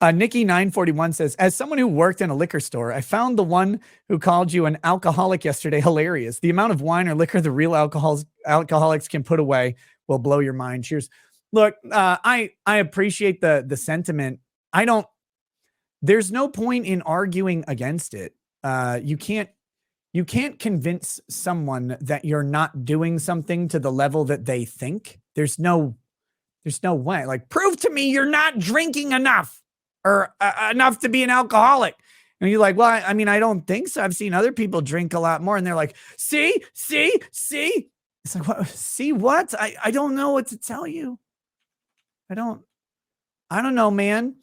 Nikki941 says, as someone who worked in a liquor store, I found the one who called you an alcoholic yesterday hilarious. The amount of wine or liquor the real alcoholics can put away will blow your mind. Cheers. Look, I appreciate the sentiment. There's no point in arguing against it. You can't convince someone that you're not doing something to the level that they think. There's no way. Like, prove to me you're not drinking enough or enough to be an alcoholic. And you're like, well, I mean, I don't think so. I've seen other people drink a lot more. And they're like, see. It's like, what? See what? I don't know what to tell you. I don't know, man.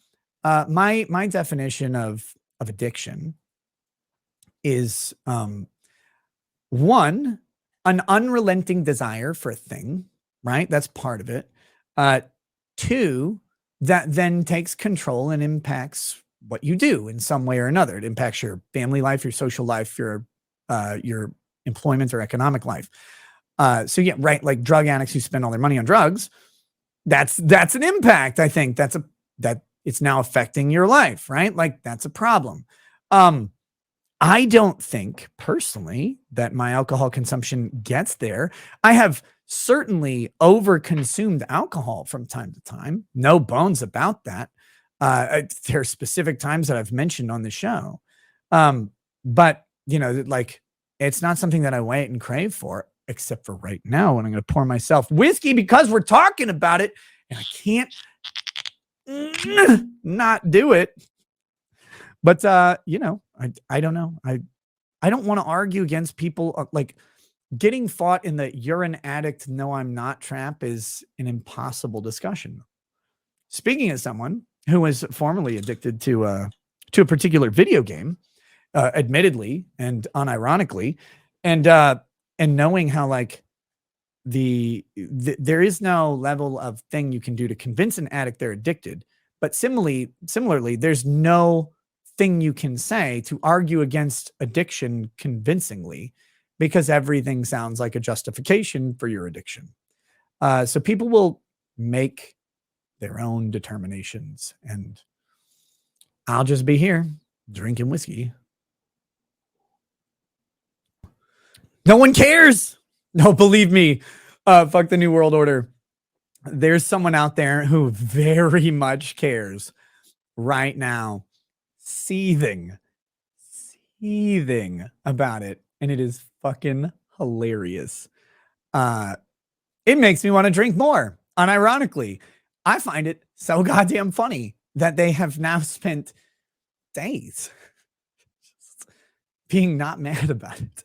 My definition of addiction is one, an unrelenting desire for a thing, right? That's part of it. Two, that then takes control and impacts what you do in some way or another. It impacts your family life, your social life, your employment or economic life. So yeah, right. Like drug addicts who spend all their money on drugs, that's an impact. I think that it's now affecting your life, right? Like that's a problem. I don't think personally that my alcohol consumption gets there. I have certainly overconsumed alcohol from time to time. No bones about that. There are specific times that I've mentioned on the show. But you know, like it's not something that I wait and crave for, except for right now when I'm going to pour myself whiskey because we're talking about it and I can't not do it. But, you know, I don't know. I don't want to argue against people like getting fought in the you're an addict, no, I'm not trap is an impossible discussion. Speaking as someone who was formerly addicted to a particular video game, admittedly and unironically, and knowing how like there is no level of thing you can do to convince an addict they're addicted, but similarly, there's no thing you can say to argue against addiction convincingly because everything sounds like a justification for your addiction. So people will make their own determinations and I'll just be here drinking whiskey. No one cares. No, believe me. Fuck the New World Order. There's someone out there who very much cares right now. Seething about it, and it is fucking hilarious. It makes me want to drink more. Unironically, I find it so goddamn funny that they have now spent days being not mad about it.